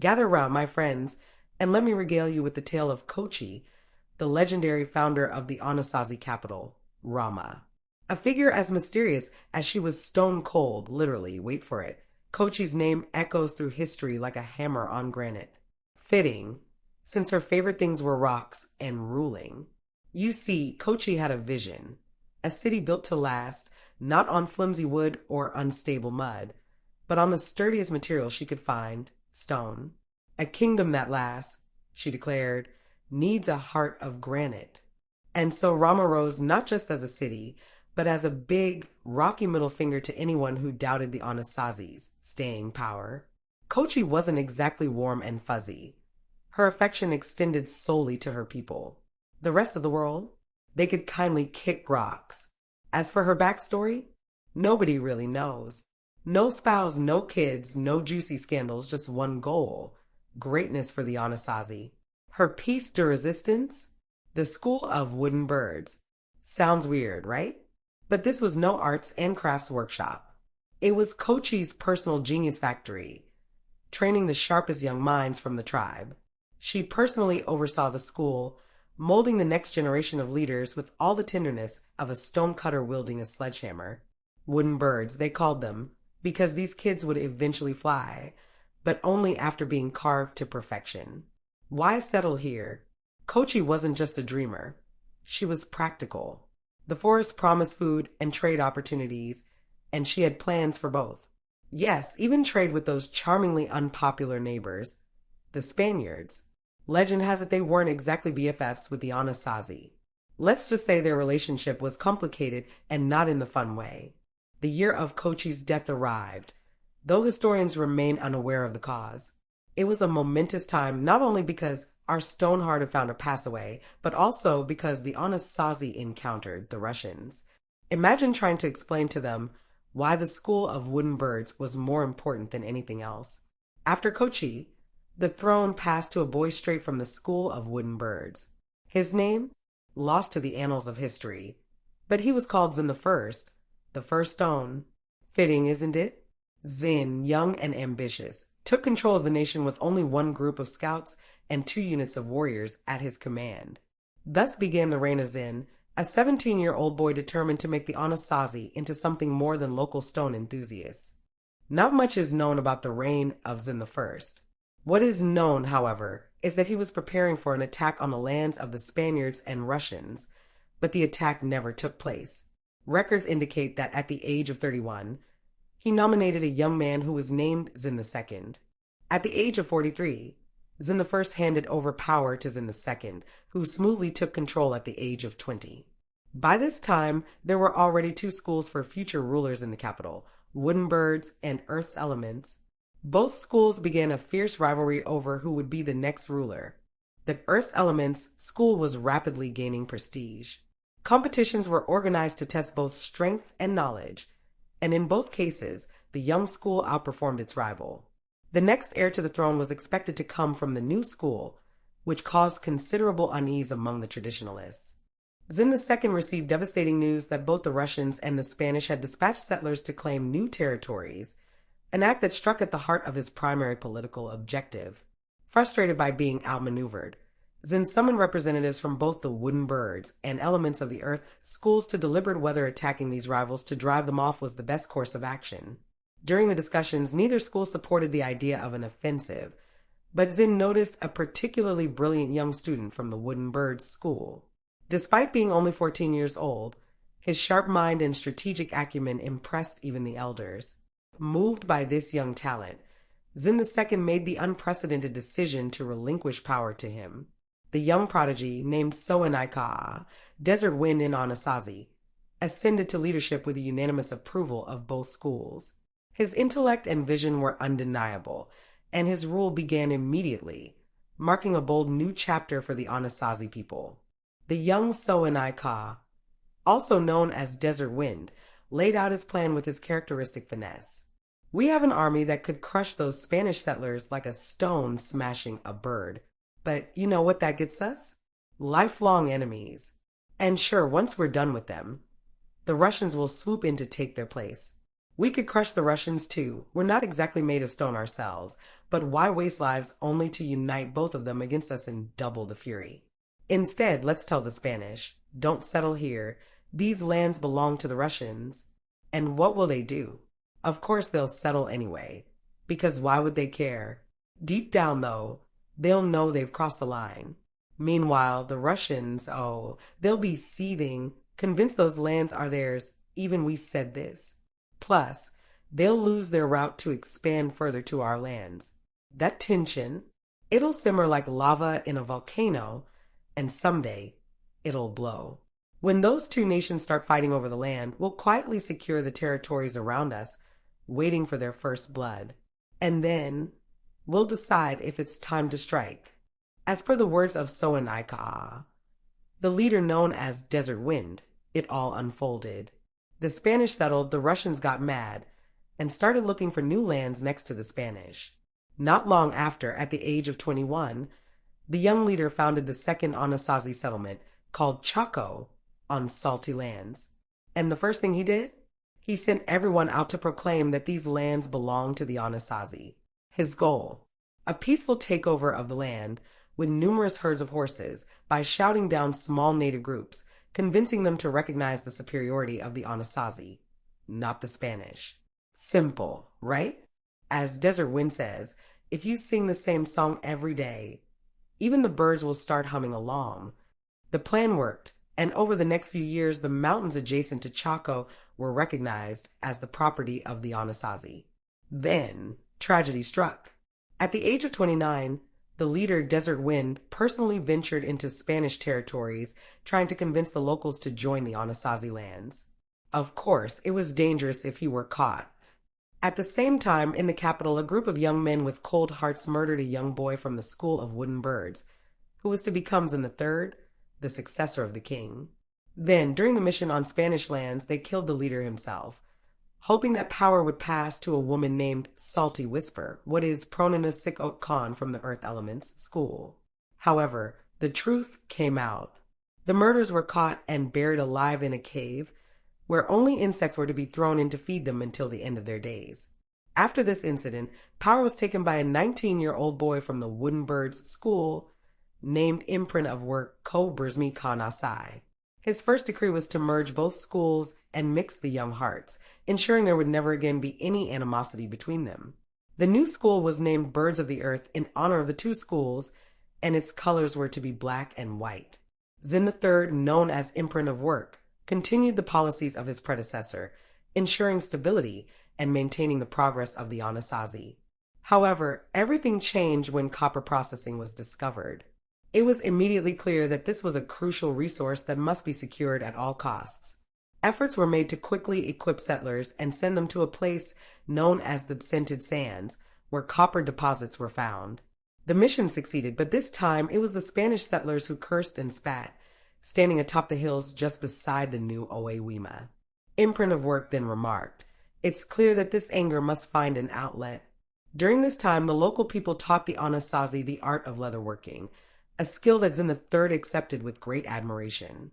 Gather round, my friends, and let me regale you with the tale of Kochi, the legendary founder of the Anasazi capital, Rama. A figure as mysterious as she was stone cold, literally, wait for it. Kochi's name echoes through history like a hammer on granite. Fitting, since her favorite things were rocks and ruling. You see, Kochi had a vision. A city built to last, not on flimsy wood or unstable mud, but on the sturdiest material she could find, stone. A kingdom that lasts, she declared, needs a heart of granite. And so Rama rose not just as a city, but as a big, rocky middle finger to anyone who doubted the Anasazi's staying power. Kochi wasn't exactly warm and fuzzy. Her affection extended solely to her people. The rest of the world, they could kindly kick rocks. As for her backstory, nobody really knows. No spouse, no kids, no juicy scandals, just one goal: greatness for the Anasazi. Her piece de resistance? The School of Wooden Birds. Sounds weird, right? But this was no arts and crafts workshop. It was Kochi's personal genius factory, training the sharpest young minds from the tribe. She personally oversaw the school, molding the next generation of leaders with all the tenderness of a stonecutter wielding a sledgehammer. Wooden birds, they called them, because these kids would eventually fly, but only after being carved to perfection. Why settle here? Kochi wasn't just a dreamer. She was practical. The forest promised food and trade opportunities, and she had plans for both. Yes, even trade with those charmingly unpopular neighbors, the Spaniards. Legend has it they weren't exactly BFFs with the Anasazi. Let's just say their relationship was complicated and not in the fun way. The year of Kochi's death arrived, though historians remain unaware of the cause. It was a momentous time not only because our stone-hearted founder passed away, but also because the Anasazi encountered the Russians. Imagine trying to explain to them why the School of Wooden Birds was more important than anything else. After Kochi, the throne passed to a boy straight from the School of Wooden Birds. His name? Lost to the annals of history. But he was called Zin the first stone. Fitting, isn't it? Zin, young and ambitious, took control of the nation with only one group of scouts and 2 units of warriors at his command. Thus began the reign of Zin, a 17-year-old boy determined to make the Anasazi into something more than local stone enthusiasts. Not much is known about the reign of Zin I. What is known, however, is that he was preparing for an attack on the lands of the Spaniards and Russians, but the attack never took place. Records indicate that at the age of 31, he nominated a young man who was named Zin II. At the age of 43, Zin I handed over power to Zin II, who smoothly took control at the age of 20. By this time, there were already 2 schools for future rulers in the capital, Wooden Birds and Earth's Elements. Both schools began a fierce rivalry over who would be the next ruler. The Earth's Elements school was rapidly gaining prestige. Competitions were organized to test both strength and knowledge, and in both cases, the young school outperformed its rival. The next heir to the throne was expected to come from the new school, which caused considerable unease among the traditionalists. Zin II received devastating news that both the Russians and the Spanish had dispatched settlers to claim new territories, an act that struck at the heart of his primary political objective. Frustrated by being outmaneuvered, Zin summoned representatives from both the Wooden Birds and Elements of the Earth schools to deliberate whether attacking these rivals to drive them off was the best course of action. During the discussions, neither school supported the idea of an offensive, but Zin noticed a particularly brilliant young student from the Wooden Birds school. Despite being only 14 years old, his sharp mind and strategic acumen impressed even the elders. Moved by this young talent, Zin II made the unprecedented decision to relinquish power to him. The young prodigy, named Soanaika, Desert Wind in Anasazi, ascended to leadership with the unanimous approval of both schools. His intellect and vision were undeniable, and his rule began immediately, marking a bold new chapter for the Anasazi people. The young Soanaika, also known as Desert Wind, laid out his plan with his characteristic finesse. We have an army that could crush those Spanish settlers like a stone smashing a bird. But you know what that gets us? Lifelong enemies. And sure, once we're done with them, the Russians will swoop in to take their place. We could crush the Russians too. We're not exactly made of stone ourselves, But why waste lives only to unite both of them against us and double the fury? Instead, let's tell the Spanish, don't settle here. These lands belong to the Russians. And what will they do? Of course they'll settle anyway. Because why would they care? Deep down, though, they'll know they've crossed the line. Meanwhile, the Russians, oh, they'll be seething, convinced those lands are theirs, even we said this. Plus, they'll lose their route to expand further to our lands. That tension, it'll simmer like lava in a volcano, and someday it'll blow. When those two nations start fighting over the land, we'll quietly secure the territories around us, waiting for their first blood. And then we'll decide if it's time to strike. As per the words of Soanaika, the leader known as Desert Wind, it all unfolded. The Spanish settled, the Russians got mad, and started looking for new lands next to the Spanish. Not long after, at the age of 21, the young leader founded the second Anasazi settlement, called Chaco, on salty lands. And the first thing he did? He sent everyone out to proclaim that these lands belonged to the Anasazi. His goal? A peaceful takeover of the land with numerous herds of horses by shouting down small native groups, convincing them to recognize the superiority of the Anasazi, not the Spanish. Simple, right? As Desert Wind says, if you sing the same song every day, even the birds will start humming along. The plan worked, and over the next few years, the mountains adjacent to Chaco were recognized as the property of the Anasazi. Then, tragedy struck. At the age of 29, the leader, Desert Wind, personally ventured into Spanish territories, trying to convince the locals to join the Anasazi lands. Of course, it was dangerous if he were caught. At the same time, in the capital, a group of young men with cold hearts murdered a young boy from the School of Wooden Birds, who was to become Zin III, the successor of the king. Then, during the mission on Spanish lands, they killed the leader himself, hoping that power would pass to a woman named Salty Whisper, what is Pronanasik Khan from the Earth Elements school. However, the truth came out. The murderers were caught and buried alive in a cave, where only insects were to be thrown in to feed them until the end of their days. After this incident, power was taken by a 19-year-old boy from the Wooden Birds school named Imprint of Work Ko-Brismi Kanasai. His first decree was to merge both schools and mix the young hearts, ensuring there would never again be any animosity between them. The new school was named Birds of the Earth in honor of the two schools, and its colors were to be black and white. Zin III, known as Imprint of Work, continued the policies of his predecessor, ensuring stability and maintaining the progress of the Anasazi. However, everything changed when copper processing was discovered. It was immediately clear that this was a crucial resource that must be secured at all costs. Efforts were made to quickly equip settlers and send them to a place known as the Scented Sands, where copper deposits were found. The mission succeeded, but this time it was the Spanish settlers who cursed and spat, standing atop the hills just beside the new Oewima. Imprint of Work then remarked, "It's clear that this anger must find an outlet." During this time, the local people taught the Anasazi the art of leatherworking, a skill that Zin III accepted with great admiration.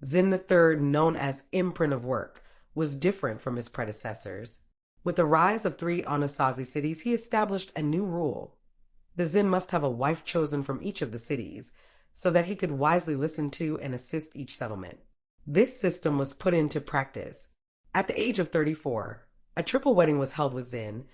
Zin III, known as Imprint of Work, was different from his predecessors. With the rise of 3 Anasazi cities, he established a new rule. The Zin must have a wife chosen from each of the cities, so that he could wisely listen to and assist each settlement. This system was put into practice. At the age of 34, a triple wedding was held with Zin,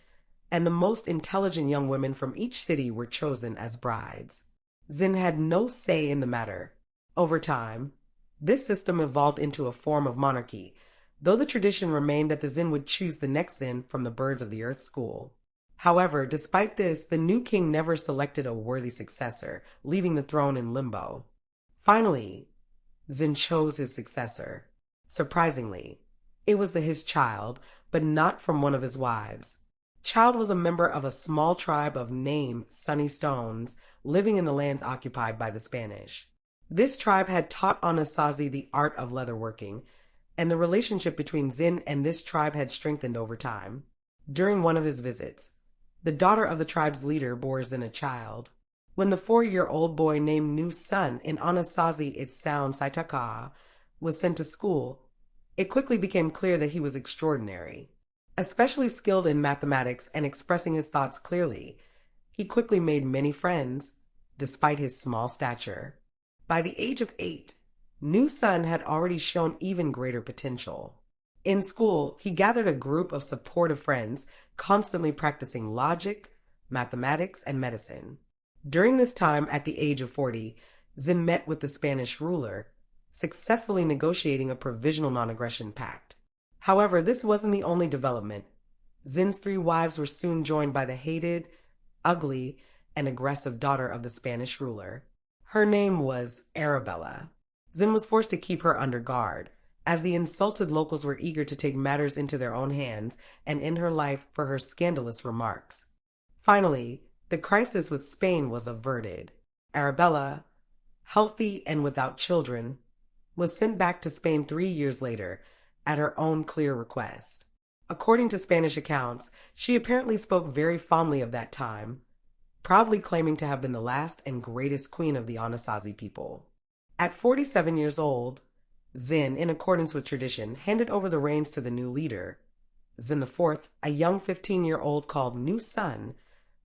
and the most intelligent young women from each city were chosen as brides. Zin had no say in the matter. Over time, this system evolved into a form of monarchy, though the tradition remained that the Zin would choose the next Zin from the Birds of the Earth school. However, despite this, the new king never selected a worthy successor, leaving the throne in limbo. Finally, Zin chose his successor. Surprisingly, it was his child, but not from one of his wives. Child was a member of a small tribe of name Sunny Stones, living in the lands occupied by the Spanish. This tribe had taught Anasazi the art of leatherworking, and the relationship between Zin and this tribe had strengthened over time. During one of his visits, the daughter of the tribe's leader bore Zin a child. When the 4-year-old boy named New Sun, in Anasazi it sounds Saitaka, was sent to school, it quickly became clear that he was extraordinary. Especially skilled in mathematics and expressing his thoughts clearly, He quickly made many friends, despite his small stature. By the age of 8, New Sun had already shown even greater potential. In school, he gathered a group of supportive friends, constantly practicing logic, mathematics, and medicine. During this time, at the age of 40, Zin met with the Spanish ruler, successfully negotiating a provisional non-aggression pact. However, this wasn't the only development. Zin's 3 wives were soon joined by the hated, ugly, and aggressive daughter of the Spanish ruler. Her name was Arabella. Zin was forced to keep her under guard, as the insulted locals were eager to take matters into their own hands and end her life for her scandalous remarks. Finally, the crisis with Spain was averted. Arabella, healthy and without children, was sent back to Spain 3 years later at her own clear request. According to Spanish accounts, she apparently spoke very fondly of that time, proudly claiming to have been the last and greatest queen of the Anasazi people. At 47 years old, Zin, in accordance with tradition, handed over the reins to the new leader, Zin IV, a young 15-year-old called New Sun,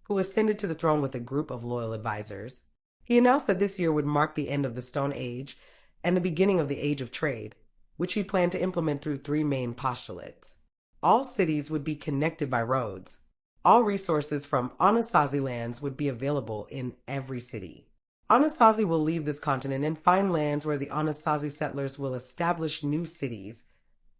who ascended to the throne with a group of loyal advisors. He announced that this year would mark the end of the Stone Age and the beginning of the Age of Trade, which he planned to implement through 3 main postulates. All cities would be connected by roads. All resources from Anasazi lands would be available in every city. Anasazi will leave this continent and find lands where the Anasazi settlers will establish new cities,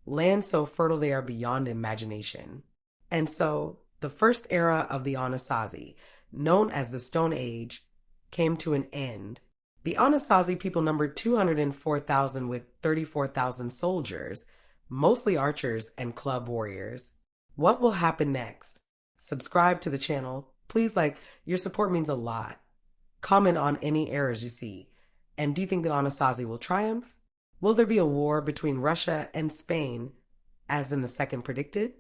lands so fertile they are beyond imagination. And so, the first era of the Anasazi, known as the Stone Age, came to an end. The Anasazi people numbered 204,000 with 34,000 soldiers, mostly archers and club warriors. What will happen next? Subscribe to the channel. Please your support means a lot. Comment on any errors you see. And do you think the Anasazi will triumph? Will there be a war between Russia and Spain, as in the second predicted?